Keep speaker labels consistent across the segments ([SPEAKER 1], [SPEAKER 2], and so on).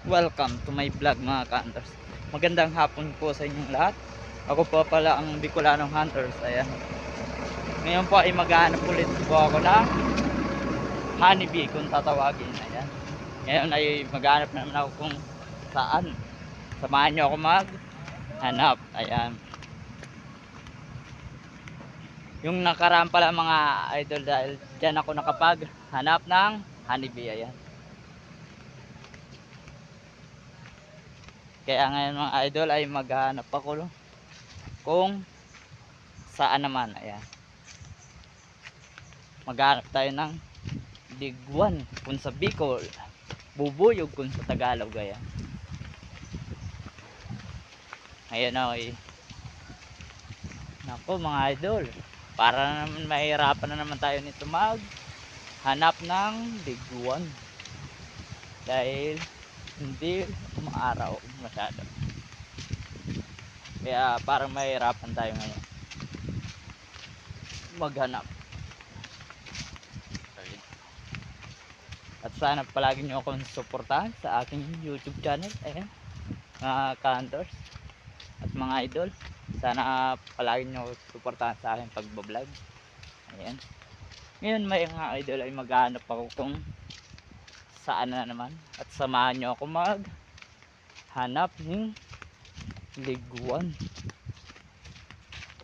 [SPEAKER 1] Welcome to my vlog mga ka-hunters. Magandang hapon po sa inyong lahat. Ako po pala ang Bicolanong Hunters. Ayan. Ngayon po ay maghahanap ulit po ako ng honeybee kung tatawagin. Ayan. Ngayon ay maghahanap naman ako kung saan. Samahan nyo ako maghanap. Ayan. Yung nakaraan pala mga idol, dahil dyan ako nakapaghanap ng honeybee. Ayan. Kaya ngayon mga idol ay maghahanap ako kung saan naman. Ayan. Maghanap tayo ng digwan kung sa Bicol, bubuyog kung sa Tagalog. Ayan. Ngayon ay nako mga idol, para naman mahirapan na naman tayo nito maghanap ng digwan dahil hindi umaaraw masyado. Kaya parang mahirapan tayo ngayon maghanap. At sana palagi nyo akong suportahan sa aking YouTube channel. Ayan, mga ka-hunters at mga idol, sana palagi nyo suportahan sa aking pagbablog. Ayan. Ngayon mga idol ay maghanap ako kung saan na naman, at samahan nyo ako maghanap ng liguan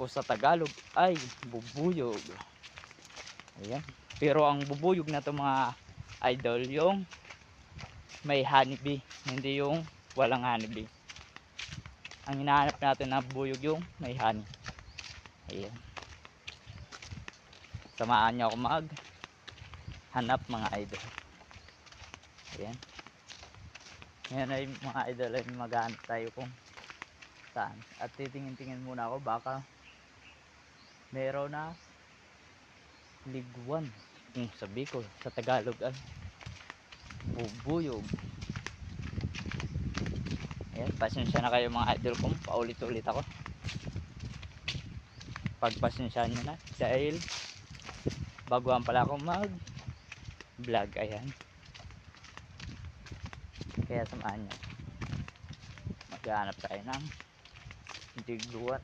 [SPEAKER 1] o sa Tagalog ay bubuyog. Ayan. Pero ang bubuyog na to mga idol, yung may honeybee, hindi yung walang honeybee. Ang hinahanap natin na bubuyog yung may honey. Ayan. Samahan nyo ako maghanap mga idol. Ayan. Ngayon ay mga idol ay maghanap tayo kung saan. At titingin-tingin muna ako, baka meron na liguan kung sa Bicol, sa Tagalog ay bubuyog. Ayan, pasensya na kayo mga idol kung paulit-ulit ako. Pagpasensyahan nyo na dahil baguhan pala ako mag vlog. Ayan. Kaya samahan nyo, maghanap tayo ng digwan.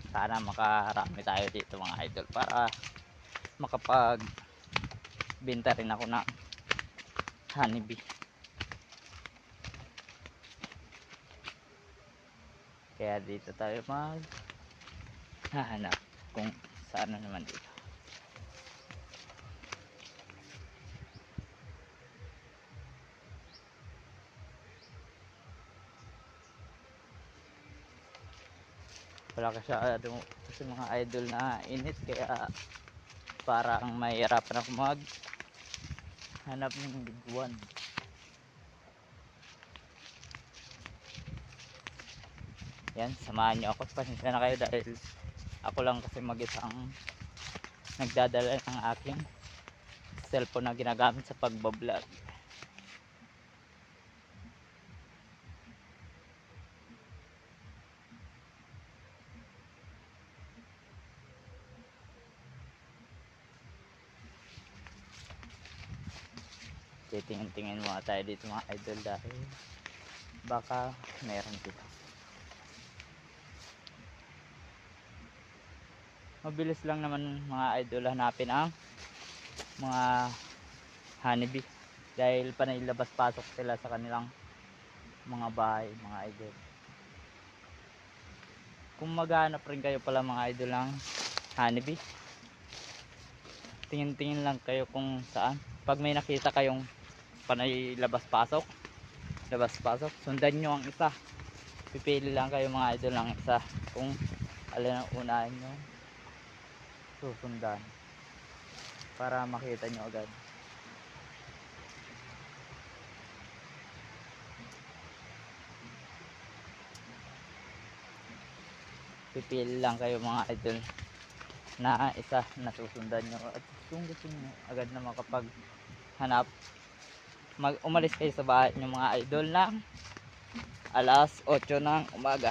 [SPEAKER 1] Sana makarami tayo dito mga idol para makapag binta rin ako ng honeybee. Kaya dito tayo maghahanap kung saan na naman dito. Wala kasi mga idol na init, kaya parang mahirapan ako maghanap ng liguan. Yan, samahan nyo ako. Pasensya na kayo dahil ako lang kasi mag-isang nagdadala ng aking cellphone na ginagamit sa pagbablog. Titingin-tingin muna tayo dito mga idol dahil baka meron dito. Mabilis lang naman mga idol hanapin ang mga honeybee dahil panay labas pasok sila sa kanilang mga bahay mga idol. Kung maghanap rin kayo pala mga idol ng honeybee, tingin-tingin lang kayo kung saan. Pag may nakita kayong panay labas pasok, sundan nyo ang isa. Pipili lang kayo mga idol ng isa kung alin ang unahin nyo susundan para makita nyo agad. Pipili lang kayo mga idol na isa na susundan nyo, at kung gusto nyo agad na makapag hanap, umalis kayo sa bahay nyo mga idol ng alas 8 ng umaga.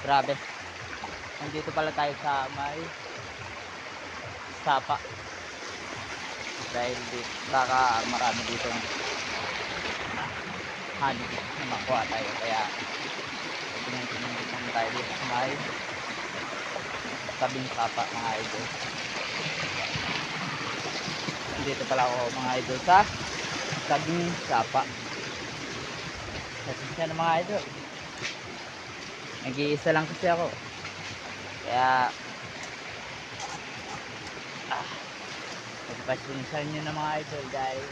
[SPEAKER 1] Grabe. Nandito pala tayo sa may sapa. Dahil baka marami dito honey na makuha tayo. Kaya tingnan tayo dito sa may tabing sapa mga idol. Dito pala ako mga idol sa tabing sapa. Kasi na mga idol. Nag-iisa lang kasi ako. Kaya pagpasinsan nyo na mga idol dahil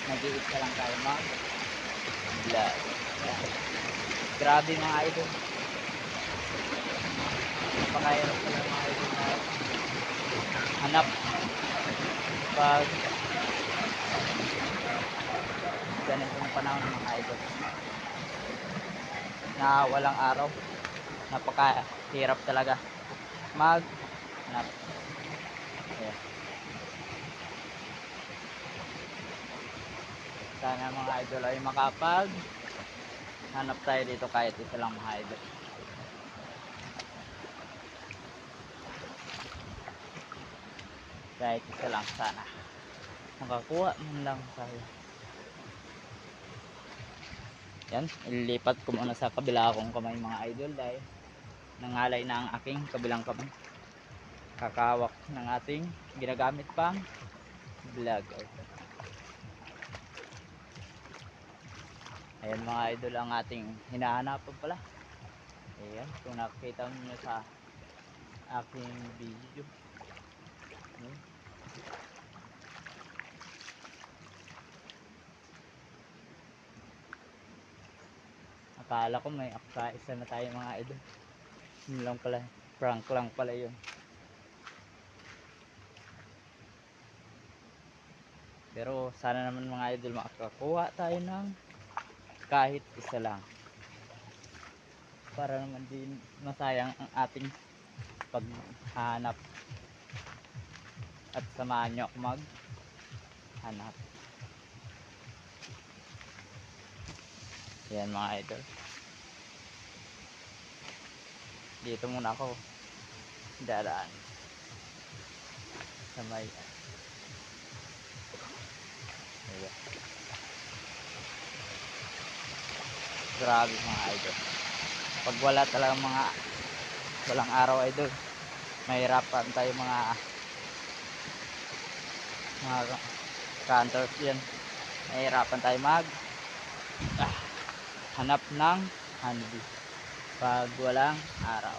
[SPEAKER 1] nag-iisa lang tayo mag vlog. Grabe mga idol. Napakahirap pala mga idol na hanap pag ganitong panahon mga idol na walang araw. Napakahirap talaga mag hanap. Ayan. Sana mga idol ay makapag hanap tayo dito kahit isa lang mga idol. Kahit isa lang sana makakuha man lang tayo. Yan, ililipat ko muna sa kabila akong kamay mga idol dahil nangalay na ang aking kabilang kamay. Kakawak ng ating ginagamit pang vlog. Ayan mga idol ang ating hinahanapan pala. Ayan, kung nakikita nyo sa aking video. Ayan. Akala ko may isa na tayo mga idol. Yun lang pala, prank lang pala yun. Pero sana naman mga idol makakuha tayo ng kahit isa lang. Para naman din masayang ang ating paghanap. At samahan nyo ako maghanap. Ayan mga idol. Dito muna ako dadaan sa may ayan. Grabe mga idol. Pag wala talaga walang araw idol, mahirapan tayo mga hunters yan. Mahirapan tayo hanap ng honeybee pag walang araw.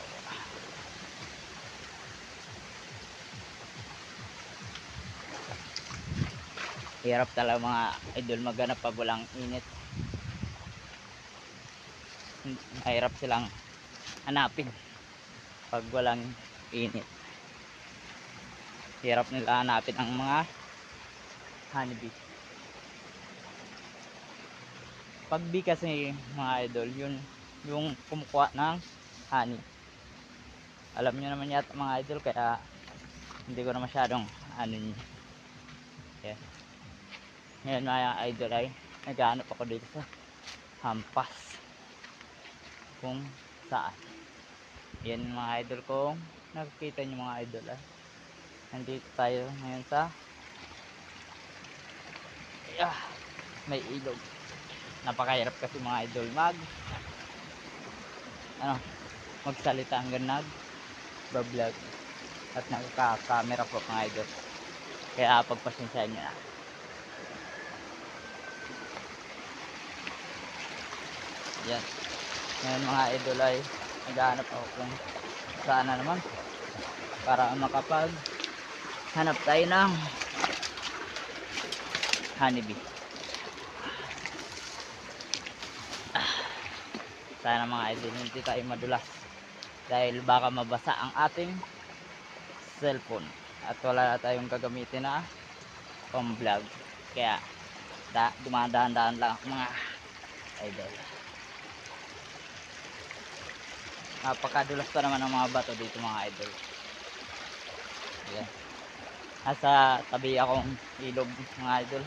[SPEAKER 1] Hirap talaga mga idol maghanap pag walang init. Mahirap silang hanapin pag walang init. Hirap nila hanapin ang mga honeybee. Pag bee kasi mga idol, yun yung kumukuha ng honey. Alam nyo naman yata mga idol, kaya hindi ko na masyadong nyo. Yeah. Ngayon mga idol ay naghahanap ako dito sa hampas kung saan. Yan mga idol, kung nakikita nyo mga idol ay nandito tayo ngayon sa may ilog. Napakahirap kasi mga idol magsalita hanggang nag-vlog at nagka-camera po mga idol. Kaya pagpasensyahan nyo na. Yan. Ngayon mga idol ay naghahanap ako kung saan na naman para makapag hanap tayo ng honeybee. Sana mga idol hindi tayo madulas dahil baka mabasa ang ating cellphone at wala na tayong gagamitin na pang vlog. Kaya dumadaan-daan lang mga idol. Napakadulas pa naman ng mga bato dito mga idol. Ayan. Nasa tabi akong ilog mga idol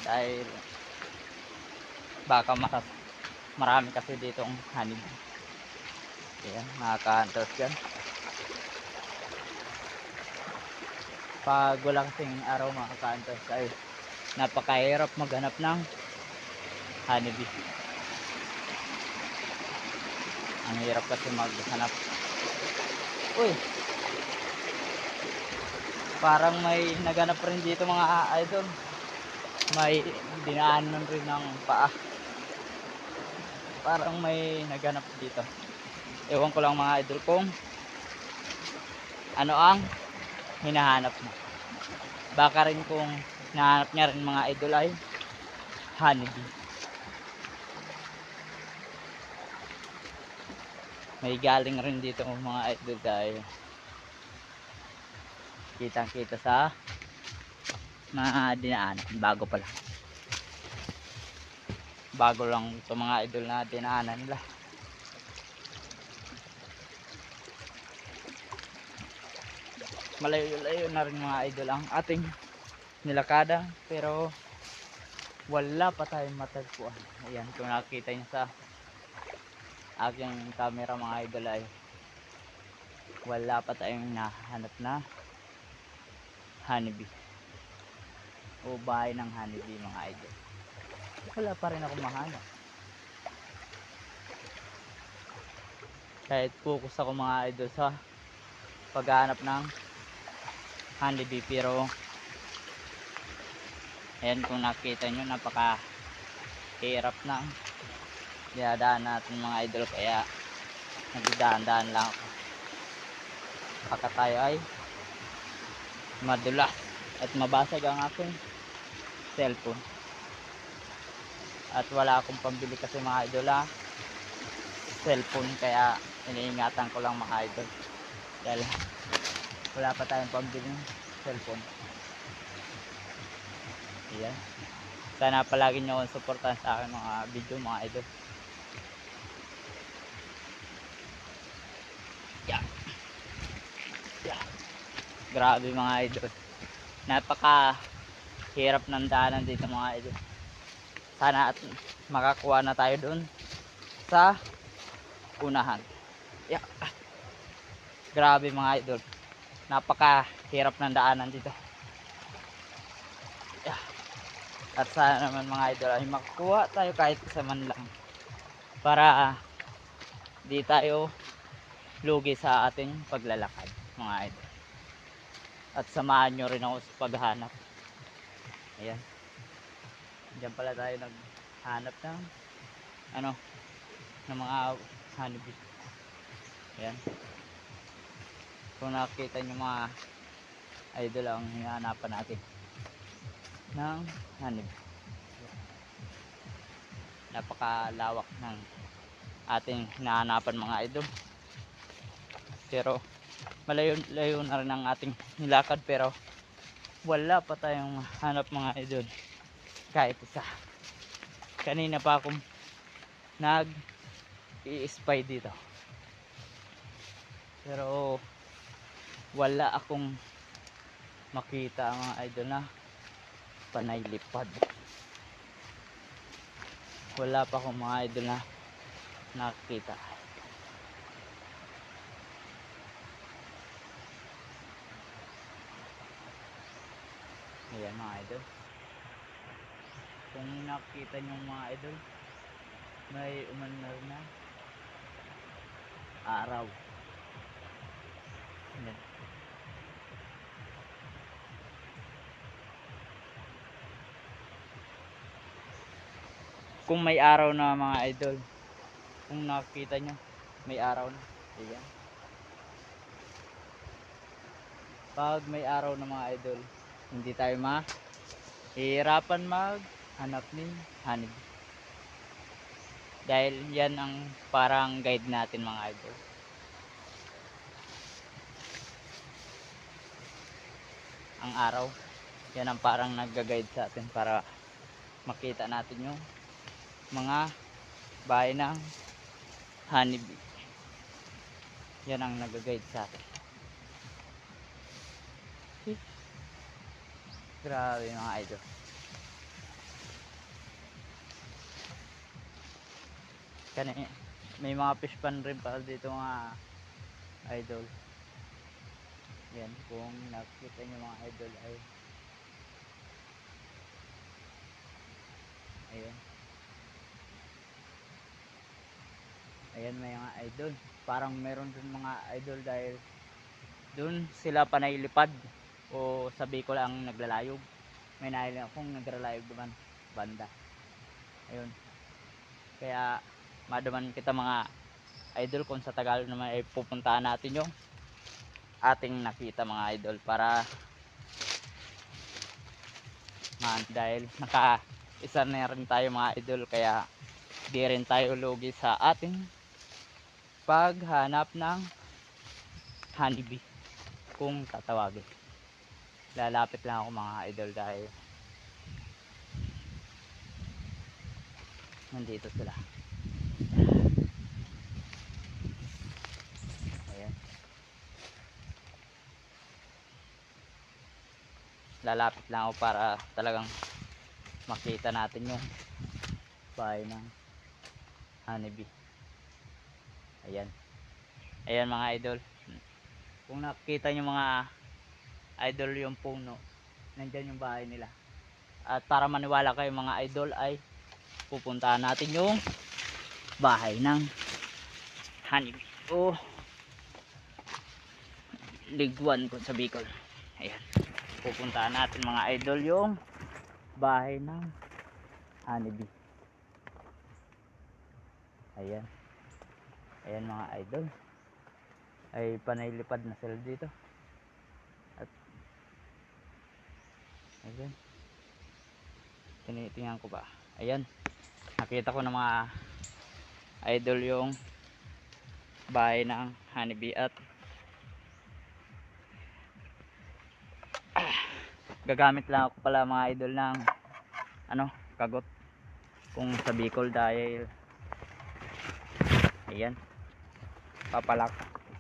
[SPEAKER 1] dahil baka marami kasi ditong honeybee. Ayan, mga ka-hunters dyan. Pag wala kasing araw mga ka-hunters ay napakahirap maghanap ng honeybee. Ang hirap kasi maghanap. Uy, parang may naganap rin dito mga idol. May dinaanan rin ng paa. Parang may naganap dito. Ewan ko lang mga idol kung ano ang hinahanap mo. Baka rin kung nahanap niya rin mga idol ay honeybee. May galing rin dito mga idol dahil kitang kita sa mga dinaanan. Bago pa lang. Bago lang ito mga idol na dinaanan nila. Malayo-layo na rin mga idol ang ating nilakada, pero wala pa tayong matagpuan. Ayan, kung nakikita nyo sa aking camera mga idol ay wala pa tayong nahanap na honeybee o bahay ng honeybee mga idol. Wala pa rin ako mahanap. Kahit focus ako mga idol sa paghahanap ng honeybee, pero ayan, kung nakita nyo napaka hirap ng dinadaan natin mga idol, kaya nagdaan-daan lang ako. Baka tayo ay madulas at mabasag ang aking cellphone. At wala akong pambili kasi mga idol cellphone, kaya iniingatan ko lang mga idol dahil wala pa tayong pambili ng cellphone. Ayan, sana palagi nyo akong suportahan sa akin mga video mga idol. Grabe mga idol, napaka hirap ng daanan dito mga idol. Sana at makakuha na tayo doon sa unahan. Grabe mga idol, napaka hirap ng daanan dito. At sana naman mga idol ay makakuha tayo kahit isa man lang, para di tayo lugi sa ating paglalakad mga idol. At samahan nyo rin ako sa paghanap. Ayan, diyan pala tayo naghanap ng ng mga honeybee. Ayan, kung nakikita nyo mga idol ang hinahanapan natin ng honeybee. Napakalawak ng ating hinahanapan mga idol, pero malayo-layo na rin ang ating nilakad, pero wala pa tayong hanap mga idol kahit isa. Kanina pa akong nag-i-spy dito, pero wala akong makita mga idol na panay lipad. Wala pa akong mga idol na nakikita. Ayan mga idol, kung nakita nyo mga idol, may umanar na araw. Ayan. Kung may araw na mga idol, kung nakita nyo may araw na. Ayan, pag may araw na mga idol, hindi tayo mahihirapan maghanap ng honeybee, dahil yan ang parang guide natin mga idol. Ang araw, yan ang parang nagga-guide sa atin para makita natin yung mga bahay ng honeybee. Yan ang nagga-guide sa atin. Grabe mga idol. may mga fish pan rin pala dito mga idol. Yan, kung nakikita nyo mga idol ay ayan. Ayan mga idol. Parang meron dun mga idol dahil dun sila panaylipad o sa Bicol ang naglalayog. May nahiling akong naglalayog naman banda. Ayun. Kaya madaman kita mga idol kung sa Tagalog naman ay pupuntahan natin yung ating nakita mga idol para dahil naka isa na rin tayo mga idol kaya di rin tayo lugi sa ating paghanap ng honeybee kung tatawagin. Lalapit lang ako mga idol dahil nandito sila. Ayan. Lalapit lang ako para talagang makita natin yung bahay ng honeybee. Ayan. Ayan mga idol. Kung nakikita nyo mga idol yung puno, nandyan yung bahay nila. At para maniwala kayo mga idol ay pupuntahan natin yung bahay ng honeybee o liguan kung sa Bicol. Ayan. Pupuntahan natin mga idol yung bahay ng honeybee. Ayan. Ayan mga idol. Ay panaylipad na sila dito. At ayan. Tinitingnan ko ba? Ayan. Nakita ko ng mga idol yung bahay ng honeybee at gagamit lang ako pala mga idol ng kagot kung sa Bicol dahil ayan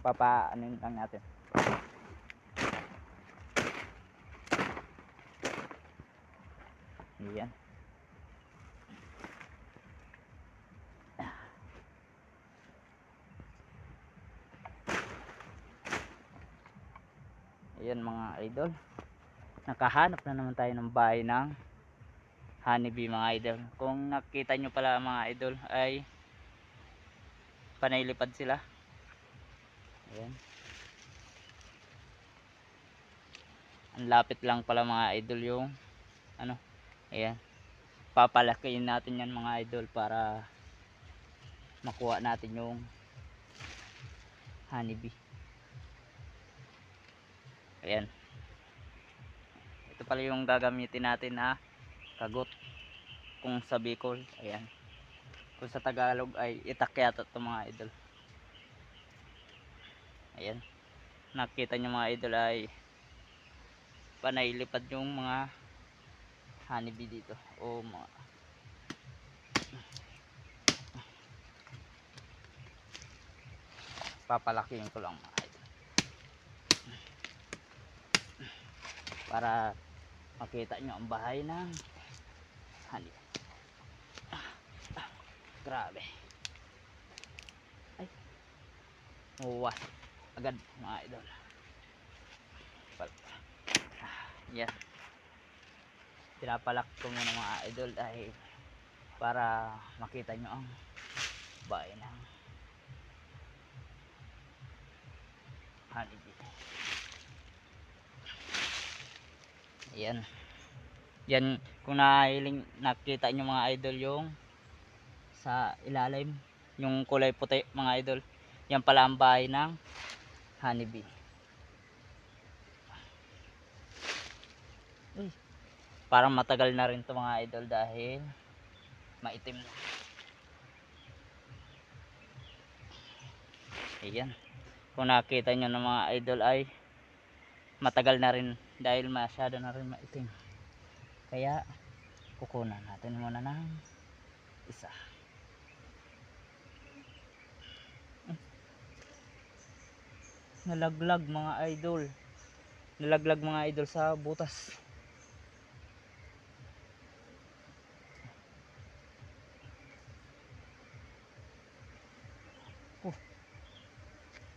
[SPEAKER 1] papaanin lang natin. Ayan. Ayan mga idol, nakahanap na naman tayo ng bahay ng honeybee mga idol. Kung nakita nyo pala mga idol ay panaylipad sila. Ayan. Ang lapit lang pala mga idol yung ayan. Papalakihin natin yan mga idol para makuha natin yung honeybee. Ayan. Ito pala yung gagamitin natin na kagot kung sa Bicol. Ayan. Kung sa Tagalog ay itakyat ito mga idol. Ayan. Nakita nyo mga idol ay panaylipad yung mga honeybee dito o mga papalakihin ko lang mga idol para makita nyo ang bahay ng honeybee. Grabe ay uwas agad mga idol. Yan, pinapalak ko muna mga idol dahil para makita nyo ang bahay ng honeybee. Ayan. Yan, kung nakita nyo mga idol yung sa ilalim yung kulay puti mga idol, yan pala ang bahay ng honeybee. Parang matagal na rin to mga idol dahil maitim na. Ayan. Kung nakita nyo ng mga idol ay matagal na rin dahil masyado na rin maitim. Kaya kukunan natin muna ng isa. Nalaglag mga idol. Nalaglag mga idol sa butas.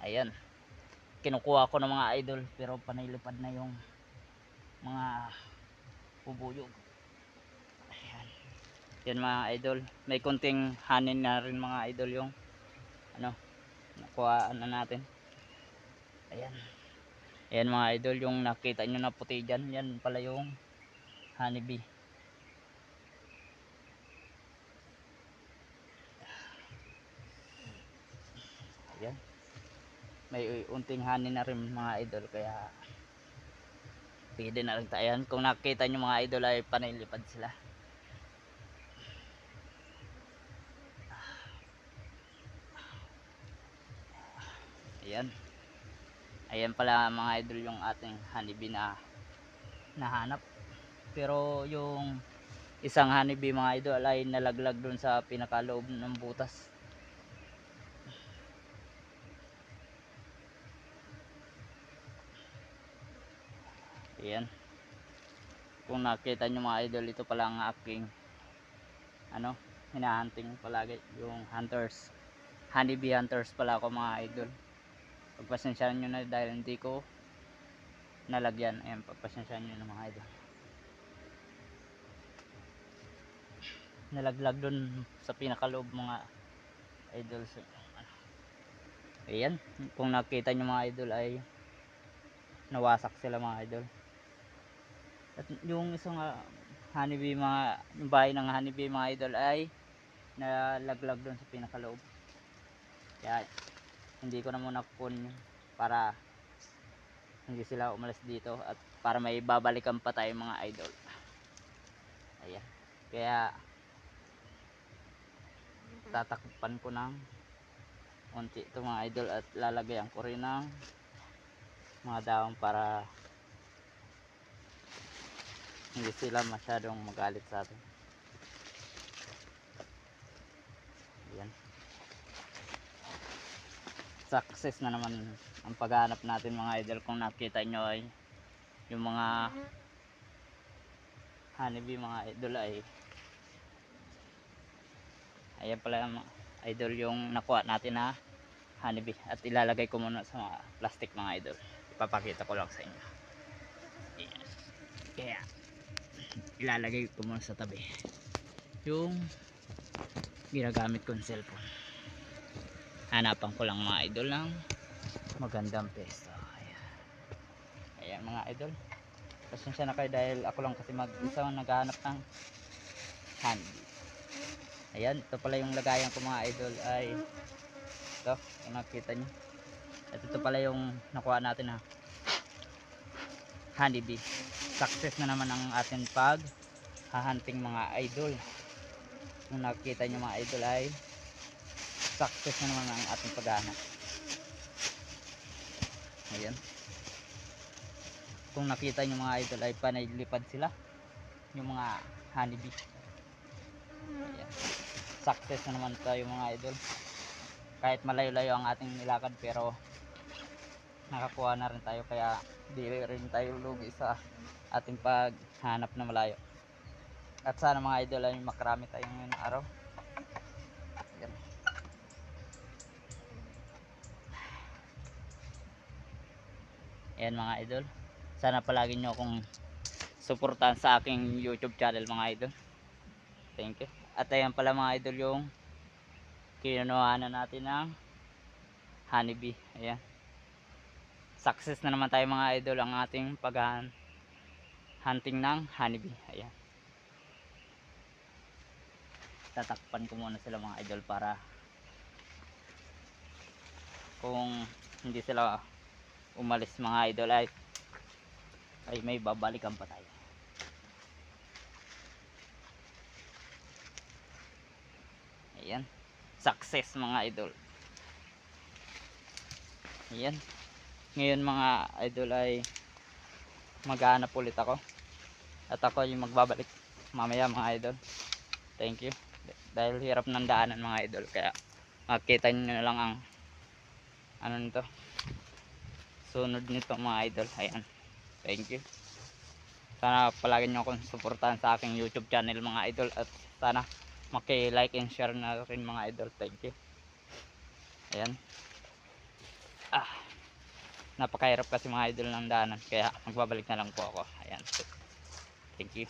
[SPEAKER 1] Ayan, kinukuha ko ng mga idol pero panilipad na yung mga bubuyog. Ayan. Yan mga idol, may kunting hanin na rin mga idol yung ano, nakuha na natin. Ayan. Ayan mga idol, yung nakita nyo na puti dyan, yan pala yung honeybee. Ayan. May unting hanin na rin mga idol, kaya pwede na rin tayo. Ayan, kung nakita nyo mga idol ay panilipad sila. Ayan. Ayan pala mga idol yung ating honeybee na nahanap. Pero yung isang honeybee mga idol ay nalaglag dun sa pinakaloob ng butas. Ayan. Kung nakita nyo mga idol, ito pala ang aking ano, hinahunting palagi, yung hunters, honeybee hunters pala ako mga idol. Pagpasensyahan nyo na dahil hindi ko nalagyan. Ayan, pagpasensyahan nyo na mga idol. Nalaglag dun sa pinakaloob mga idol. Ayan, kung nakita nyo mga idol ay nawasak sila mga idol. At yung isang honeybee mga, yung bahay ng honeybee mga idol ay nalaglag dun sa pinakaloob. Kaya hindi ko na muna kukunin para hindi sila umalis dito at para may babalikan pa tayo mga idol. Ayan, kaya tatakpan ko ng unti ito mga idol at lalagyan ko rin ng mga dahon para hindi sila masyadong magalit sa atin. Ayan, success na naman ang paghahanap natin mga idol. Kung nakita nyo ay yung mga honeybee mga idol ay ayan pala mga idol yung nakuha natin na honeybee. At ilalagay ko muna sa mga plastic mga idol, ipapakita ko lang sa inyo. Ayan. Kaya ilalagay ko muna sa tabi yung ginagamit kong cellphone. Hanapan ko lang mga idol ng magandang pesto. Ayan. Ayan mga idol, pasensya na kayo dahil ako lang kasi mag-isa naghahanap ng honeybee. Ayan, ito pala yung lagayan ko mga idol ay ito, kung nakita nyo. At ito pala yung nakuha natin na honeybee. Success na naman ang ating pag hahunting mga idol. Kung nakita nyo mga idol ay success na naman ang ating paghahanap. Ayan, kung nakita nyo mga idol ay panilipad sila yung mga honeybee. Ayan, success na naman tayo mga idol. Kahit malayo-layo ang ating nilakad pero nakakuha na rin tayo, kaya di rin tayo lugi sa ating paghanap na malayo. At sana mga idol ay makarami tayong ngayong araw. Ayan. Ayan mga idol, sana palagi nyo akong suportahan sa aking YouTube channel mga idol. Thank you. At ayan pala mga idol yung kinuha na natin ng honeybee. Ayan, success na naman tayo mga idol ang ating pag-hunting ng honeybee. Ayan, tatakpan ko muna sila mga idol para kung hindi sila umalis mga idol ay may babalikan pa tayo. Ayan, success mga idol. Ayan, ngayon mga idol ay maghahanap ulit ako at ako yung magbabalik mamaya mga idol. Thank you, dahil hirap ng daanan mga idol, kaya makita nyo na lang ang ano nito, sunod nito mga idol. Ayan, thank you. Sana palagi nyo akong suportahan sa aking YouTube channel mga idol, at sana maki-like and share na rin mga idol. Thank you. Ayan. Napakahirap kasi mga idol ng daanan. Kaya magbabalik na lang po ako. Ayan. Thank you.